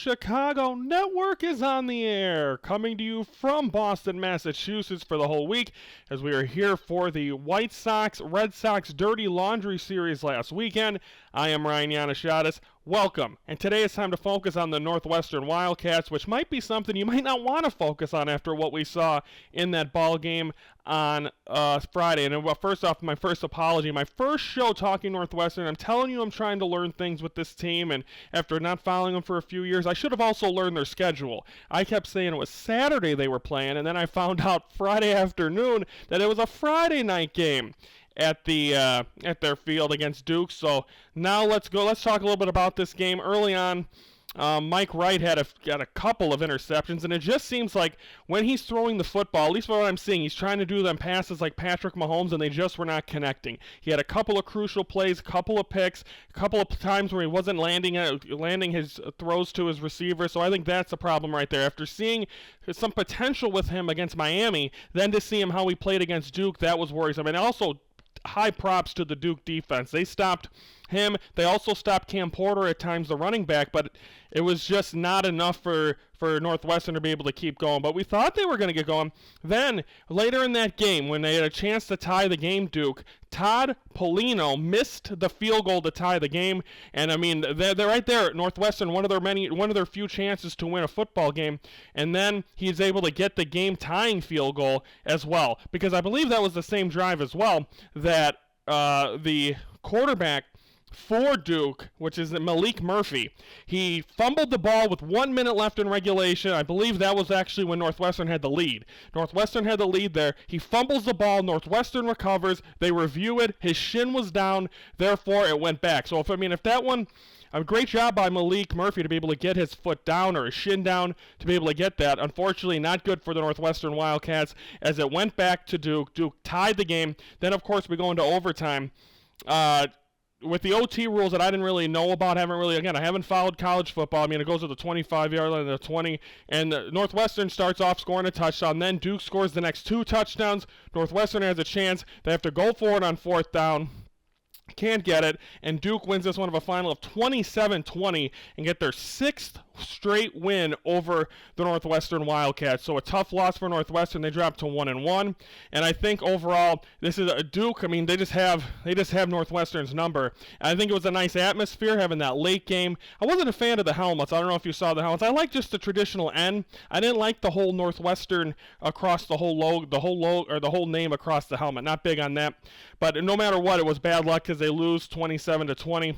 Chicago Network is on the air, coming to you from Boston, Massachusetts for the whole week, as we are here for the White Sox Red Sox Dirty Laundry Series last weekend. I am Ryan Yanishadis. Welcome. And today it's time to focus on the Northwestern Wildcats, which might be something you might not want to focus on after what we saw in that ball game on Friday. And first off, my first apology. My first show talking Northwestern, I'm telling you I'm trying to learn things with this team, and after not following them for a few years, I should have also learned their schedule. I kept saying it was Saturday they were playing, and then I found out Friday afternoon that it was a Friday night game at their field against Duke. So now let's talk a little bit about this game. Early on, Mike Wright had a couple of interceptions, and it just seems like when he's throwing the football, at least what I'm seeing, he's trying to do them passes like Patrick Mahomes, and they just were not connecting. He had a couple of crucial plays, a couple of picks, a couple of times where he wasn't landing his throws to his receiver, so I think that's a problem right there. After seeing some potential with him against Miami, then to see him how he played against Duke, that was worrisome. And also, high props to the Duke defense. They stopped him. They also stopped Cam Porter at times, the running back, but it was just not enough for Northwestern to be able to keep going. But we thought they were going to get going. Then, later in that game, when they had a chance to tie the game, Duke, Todd Polino missed the field goal to tie the game. And, I mean, they're right there at Northwestern, one of their few chances to win a football game. And then he's able to get the game-tying field goal as well. Because I believe that was the same drive as well that the quarterback for Duke, which is Malik Murphy, he fumbled the ball with 1 minute left in regulation. I believe that was actually when Northwestern had the lead. Northwestern had the lead there. He fumbles the ball. Northwestern recovers. They review it. His shin was down. Therefore, it went back. So, if that one, a great job by Malik Murphy to be able to get his foot down or his shin down to be able to get that. Unfortunately, not good for the Northwestern Wildcats as it went back to Duke. Duke tied the game. Then, of course, we go into overtime. With the OT rules that I didn't really know about, I haven't followed college football. I mean, it goes to the 25-yard line, the 20, and Northwestern starts off scoring a touchdown. Then Duke scores the next two touchdowns. Northwestern has a chance. They have to go for it on fourth down. Can't get it, and Duke wins this one of a final of 27-20 and get their sixth straight win over the Northwestern Wildcats. So a tough loss for Northwestern. They dropped to 1-1, and I think overall this is a Duke. I mean, they just have Northwestern's number. And I think it was a nice atmosphere having that late game. I wasn't a fan of the helmets. I don't know if you saw the helmets. I like just the traditional N. I didn't like the whole Northwestern across the whole name across the helmet. Not big on that. But no matter what, it was bad luck because they lose 27-20.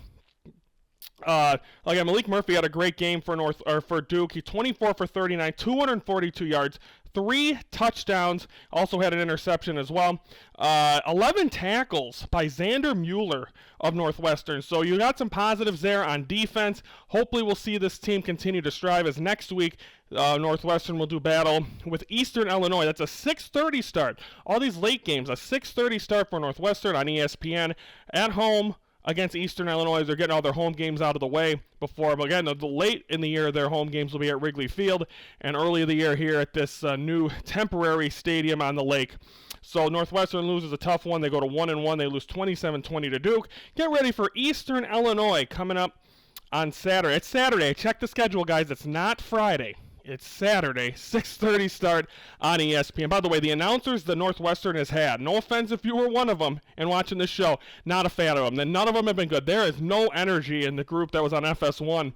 Malik Murphy had a great game for Duke. He 24 for 39, 242 yards, 3 touchdowns. Also had an interception as well. 11 tackles by Xander Mueller of Northwestern. So you got some positives there on defense. Hopefully we'll see this team continue to strive as next week Northwestern will do battle with Eastern Illinois. That's a 6:30 start. All these late games, a 6:30 start for Northwestern on ESPN at home against Eastern Illinois. They're getting all their home games out of the way before. But again, the late in the year, their home games will be at Wrigley Field, and early in the year here at this new temporary stadium on the lake. So Northwestern loses a tough one. They go to 1-1. They lose 27-20 to Duke. Get ready for Eastern Illinois coming up on Saturday. It's Saturday. Check the schedule, guys. It's not Friday. It's Saturday, 6:30 start on ESPN. By the way, the announcers that Northwestern has had, no offense if you were one of them and watching this show, not a fan of them. Then none of them have been good. There is no energy in the group that was on FS1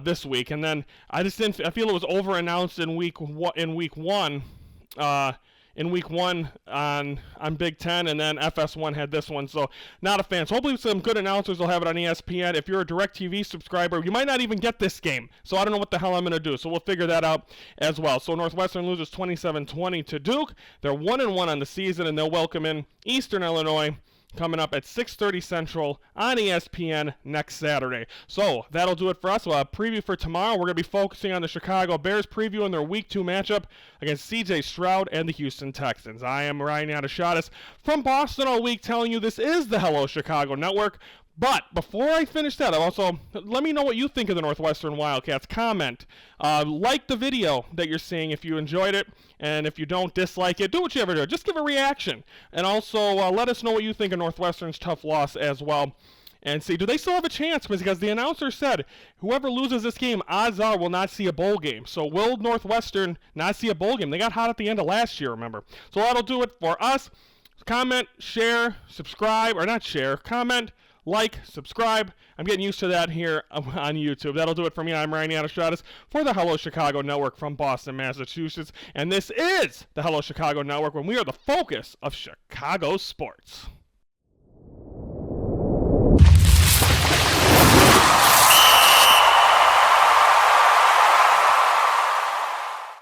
this week. And then I feel it was over-announced in week one on Big Ten, and then FS1 had this one, so not a fan. So hopefully some good announcers will have it on ESPN. If you're a DirecTV subscriber, you might not even get this game, so I don't know what the hell I'm going to do, so we'll figure that out as well. So Northwestern loses 27-20 to Duke. They're 1-1 on the season, and they'll welcome in Eastern Illinois coming up at 6:30 Central on ESPN next Saturday. So that'll do it for us. We'll have a preview for tomorrow. We're going to be focusing on the Chicago Bears, previewing their Week 2 matchup against C.J. Stroud and the Houston Texans. I am Ryan Yanishadis from Boston all week, telling you this is the Hello Chicago Network. But before I finish that, let me know what you think of the Northwestern Wildcats. Comment. Like the video that you're seeing if you enjoyed it. And if you don't, dislike it. Do what you ever do. Just give a reaction. And also let us know what you think of Northwestern's tough loss as well. and see, do they still have a chance? Because the announcer said whoever loses this game, odds are, will not see a bowl game. So will Northwestern not see a bowl game? They got hot at the end of last year, remember. So that'll do it for us. Comment, share, subscribe, or not share, comment, like, subscribe. I'm getting used to that here on YouTube. That'll do it for me. I'm Ryan Yanostratus for the Hello Chicago Network from Boston, Massachusetts. And this is the Hello Chicago Network, when we are the focus of Chicago sports.